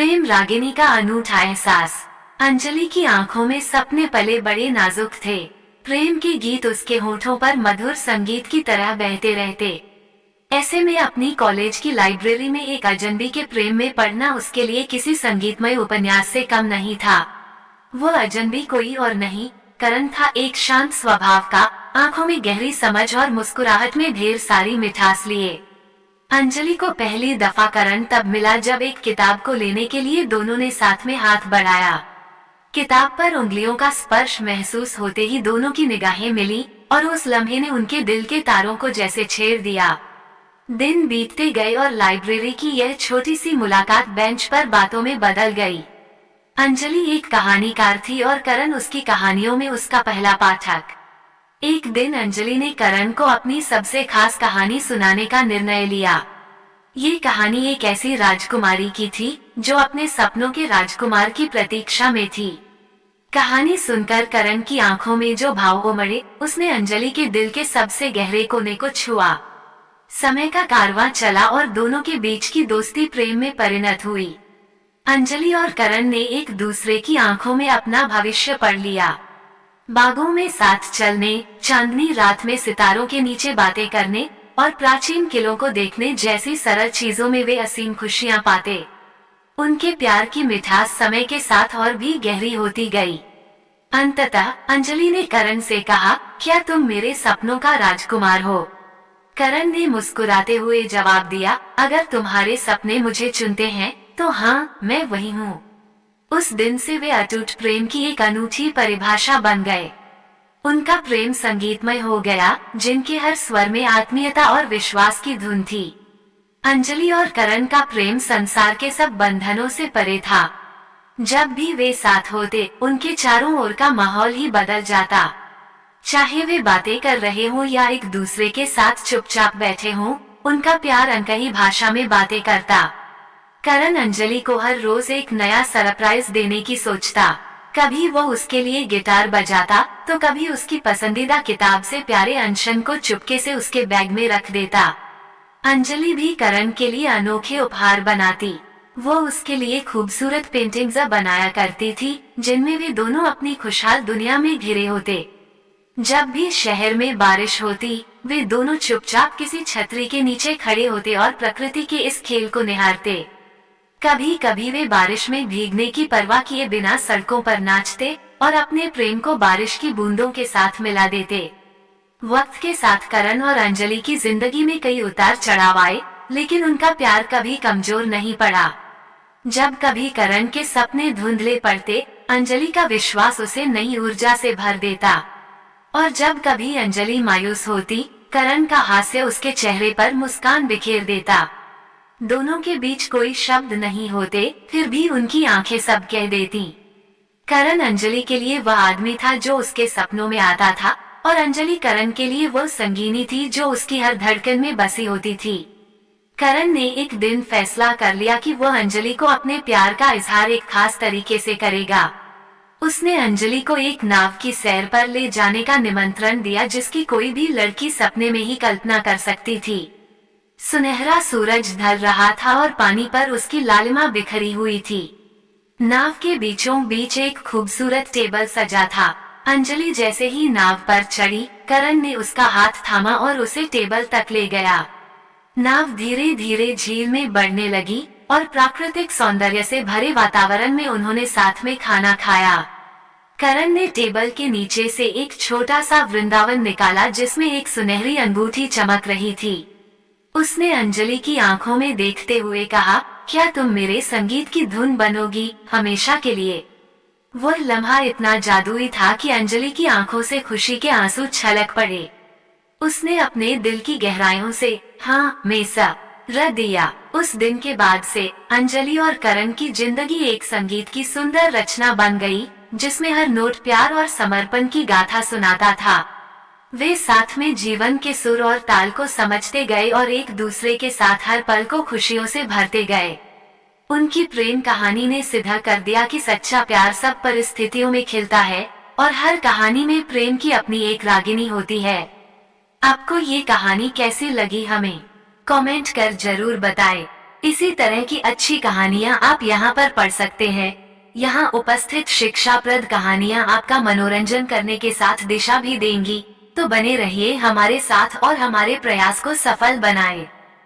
प्रेम रागिनी का अनूठा एहसास। अंजलि की आंखों में सपने पले बड़े नाजुक थे। प्रेम के गीत उसके होठों पर मधुर संगीत की तरह बहते रहते। ऐसे में अपनी कॉलेज की लाइब्रेरी में एक अजनबी के प्रेम में पढ़ना उसके लिए किसी संगीतमय उपन्यास से कम नहीं था। वो अजनबी कोई और नहीं, करण था, एक शांत स्वभाव का, आंखों में गहरी समझ और मुस्कुराहट में ढेर सारी मिठास लिए। अंजलि को पहली दफा करण तब मिला जब एक किताब को लेने के लिए दोनों ने साथ में हाथ बढ़ाया। किताब पर उंगलियों का स्पर्श महसूस होते ही दोनों की निगाहें मिली और उस लम्हे ने उनके दिल के तारों को जैसे छेड़ दिया। दिन बीतते गए और लाइब्रेरी की यह छोटी सी मुलाकात बेंच पर बातों में बदल गई। अंजलि एक कहानीकार थी और करण उसकी कहानियों में उसका पहला पाठक। एक दिन अंजलि ने करण को अपनी सबसे खास कहानी सुनाने का निर्णय लिया। ये कहानी एक ऐसी राजकुमारी की थी जो अपने सपनों के राजकुमार की प्रतीक्षा में थी। कहानी सुनकर करण की आंखों में जो भाव उमड़े, उसने अंजलि के दिल के सबसे गहरे कोने को छुआ। समय का कारवां चला और दोनों के बीच की दोस्ती प्रेम में परिणत हुई। अंजलि और करण ने एक दूसरे की आंखों में अपना भविष्य पढ़ लिया। बागों में साथ चलने, चांदनी रात में सितारों के नीचे बातें करने और प्राचीन किलों को देखने जैसी सरल चीजों में वे असीम खुशियां पाते। उनके प्यार की मिठास समय के साथ और भी गहरी होती गई। अंततः अंजलि ने करण से कहा, क्या तुम मेरे सपनों का राजकुमार हो? करण ने मुस्कुराते हुए जवाब दिया, अगर तुम्हारे सपने मुझे चुनते हैं तो हाँ, मैं वही हूँ। उस दिन से वे अटूट प्रेम की एक अनूठी परिभाषा बन गए। उनका प्रेम संगीतमय हो गया, जिनके हर स्वर में आत्मीयता और विश्वास की धुन थी। अंजलि और करण का प्रेम संसार के सब बंधनों से परे था। जब भी वे साथ होते, उनके चारों ओर का माहौल ही बदल जाता। चाहे वे बातें कर रहे हों या एक दूसरे के साथ चुपचाप बैठे हों, उनका प्यार अनकही भाषा में बातें करता। करण अंजलि को हर रोज एक नया सरप्राइज देने की सोचता। कभी वो उसके लिए गिटार बजाता तो कभी उसकी पसंदीदा किताब से प्यारे अनशन को चुपके से उसके बैग में रख देता। अंजलि भी करण के लिए अनोखे उपहार बनाती। वो उसके लिए खूबसूरत पेंटिंग्स बनाया करती थी, जिनमें वे दोनों अपनी खुशहाल दुनिया में घिरे होते। जब भी शहर में बारिश होती, वे दोनों चुपचाप किसी छतरी के नीचे खड़े होते और प्रकृति के इस खेल को निहारते। कभी कभी वे बारिश में भीगने की परवाह किए बिना सड़कों पर नाचते और अपने प्रेम को बारिश की बूंदों के साथ मिला देते। वक्त के साथ करण और अंजलि की जिंदगी में कई उतार चढ़ाव आए, लेकिन उनका प्यार कभी कमजोर नहीं पड़ा। जब कभी करण के सपने धुंधले पड़ते, अंजलि का विश्वास उसे नई ऊर्जा से भर देता। और जब कभी अंजलि मायूस होती, करण का हास्य उसके चेहरे पर मुस्कान बिखेर देता। दोनों के बीच कोई शब्द नहीं होते, फिर भी उनकी आंखें सब कह देती। करण अंजलि के लिए वह आदमी था जो उसके सपनों में आता था, और अंजलि करण के लिए वह संगीनी थी जो उसकी हर धड़कन में बसी होती थी। करण ने एक दिन फैसला कर लिया कि वह अंजलि को अपने प्यार का इजहार एक खास तरीके से करेगा। उसने अंजलि को एक नाव की सैर पर ले जाने का निमंत्रण दिया, जिसकी कोई भी लड़की सपने में ही कल्पना कर सकती थी। सुनहरा सूरज ढल रहा था और पानी पर उसकी लालिमा बिखरी हुई थी। नाव के बीचों बीच एक खूबसूरत टेबल सजा था। अंजलि जैसे ही नाव पर चढ़ी, करण ने उसका हाथ थामा और उसे टेबल तक ले गया। नाव धीरे धीरे झील में बढ़ने लगी और प्राकृतिक सौंदर्य से भरे वातावरण में उन्होंने साथ में खाना खाया। करण ने टेबल के नीचे से एक छोटा सा वृंदावन निकाला, जिसमें एक सुनहरी अंगूठी चमक रही थी। उसने अंजलि की आंखों में देखते हुए कहा, क्या तुम मेरे संगीत की धुन बनोगी हमेशा के लिए? वह लम्हा इतना जादुई था कि अंजलि की आंखों से खुशी के आंसू छलक पड़े। उसने अपने दिल की गहराइयों से हाँ मेसा रख दिया। उस दिन के बाद से अंजलि और करण की जिंदगी एक संगीत की सुंदर रचना बन गई, जिसमें हर नोट प्यार और समर्पण की गाथा सुनाता था। वे साथ में जीवन के सुर और ताल को समझते गए और एक दूसरे के साथ हर पल को खुशियों से भरते गए। उनकी प्रेम कहानी ने सिद्ध कर दिया कि सच्चा प्यार सब परिस्थितियों में खिलता है और हर कहानी में प्रेम की अपनी एक रागिनी होती है। आपको ये कहानी कैसी लगी हमें कमेंट कर जरूर बताएं। इसी तरह की अच्छी कहानियाँ आप यहाँ पर पढ़ सकते हैं। यहाँ उपस्थित शिक्षाप्रद कहानियाँ आपका मनोरंजन करने के साथ दिशा भी देंगी। तो बने रहिए हमारे साथ और हमारे प्रयास को सफल बनाएं।